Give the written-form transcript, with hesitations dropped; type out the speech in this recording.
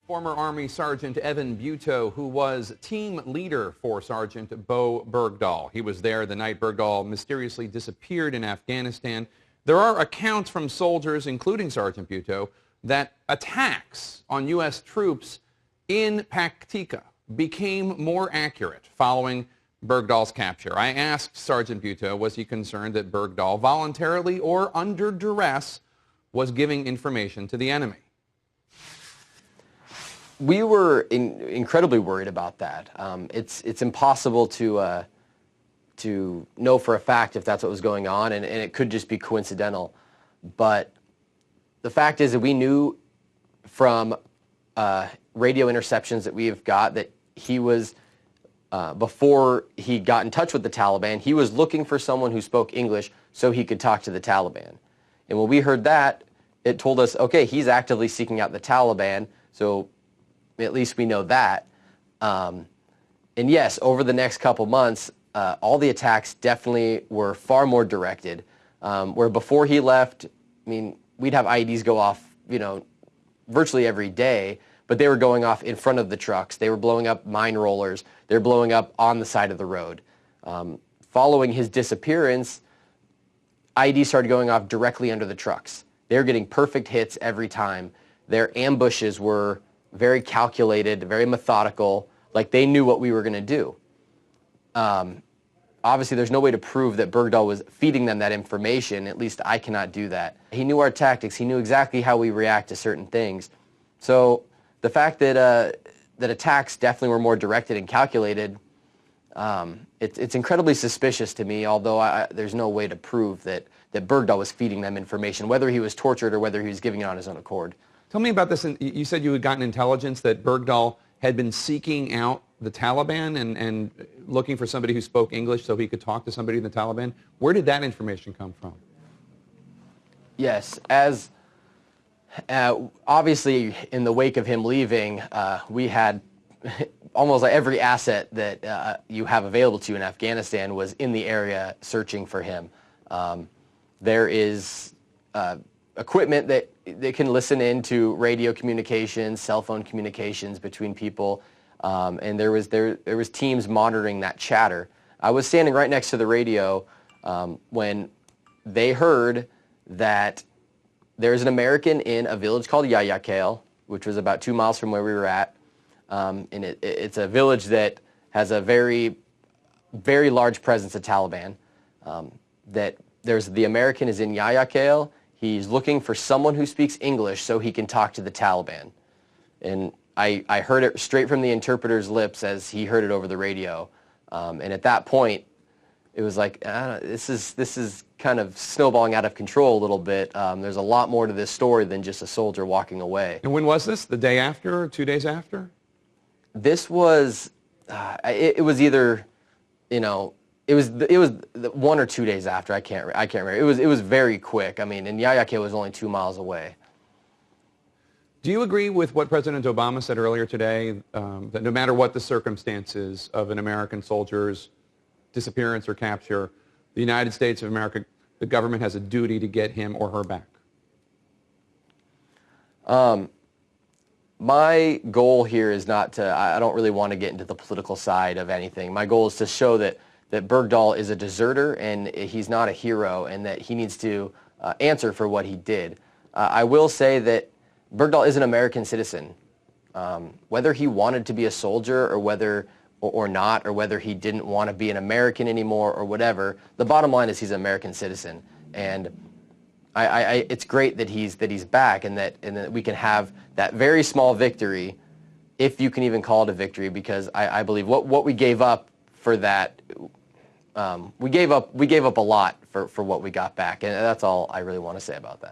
Former Army Sergeant Evan Buetow, who was team leader for Sergeant Bo Bergdahl. He was there the night Bergdahl mysteriously disappeared in Afghanistan. There are accounts from soldiers, including Sergeant Buetow, that attacks on U.S. troops in Paktika became more accurate following Bergdahl's capture. I asked Sergeant Buetow, was he concerned that Bergdahl voluntarily or under duress was giving information to the enemy? We were incredibly worried about that. It's impossible to know for a fact if that's what was going on, and it could just be coincidental. But the fact is that we knew from radio interceptions that we've got that he was, before he got in touch with the Taliban, he was looking for someone who spoke English so he could talk to the Taliban. And when we heard that, it told us, okay, he's actively seeking out the Taliban, so at least we know that. And yes, over the next couple months, all the attacks definitely were far more directed. Where before he left, I mean, we'd have IEDs go off, virtually every day, but they were going off in front of the trucks. They were blowing up mine rollers. They're blowing up on the side of the road. Following his disappearance, IEDs started going off directly under the trucks. They were getting perfect hits every time. Their ambushes were very calculated, very methodical, like they knew what we were going to do. Obviously, there's no way to prove that Bergdahl was feeding them that information. At least I cannot do that. He knew our tactics. He knew exactly how we react to certain things. So the fact that that attacks definitely were more directed and calculated, it's incredibly suspicious to me, although there's no way to prove that Bergdahl was feeding them information, whether he was tortured or whether he was giving it on his own accord. Tell me about this. You said you had gotten intelligence that Bergdahl had been seeking out the Taliban and looking for somebody who spoke English so he could talk to somebody in the Taliban. Where did that information come from? Yes, as obviously in the wake of him leaving, we had almost like every asset that you have available to you in Afghanistan was in the area searching for him. There is equipment that they can listen into radio communications, cell phone communications between people, and there was teams monitoring that chatter. I was standing right next to the radio when they heard that there's an American in a village called Yayakale, which was about 2 miles from where we were at, and it's a village that has a very, very large presence of Taliban. That there's the American is in Yayakale. He's looking for someone who speaks English so he can talk to the Taliban. And I heard it straight from the interpreter's lips as he heard it over the radio. And at that point, it was like, this is kind of snowballing out of control a little bit. There's a lot more to this story than just a soldier walking away. And when was this? The day after or 2 days after? This was, it was either, it was 1 or 2 days after. I can't remember. It was very quick. I mean, and Yayakale was only 2 miles away. Do you agree with what President Obama said earlier today, that no matter what the circumstances of an American soldier's disappearance or capture, the United States of America, the government has a duty to get him or her back? My goal here is not to, I don't really want to get into the political side of anything. My goal is to show that Bergdahl is a deserter and he's not a hero and that he needs to answer for what he did. I will say that Bergdahl is an American citizen. Whether he wanted to be a soldier or whether he didn't want to be an American anymore or whatever, the bottom line is he's an American citizen. And it's great that he's back and that we can have that very small victory, if you can even call it a victory, because I believe what we gave up for that, we gave up a lot for what we got back, and that's all I really want to say about that.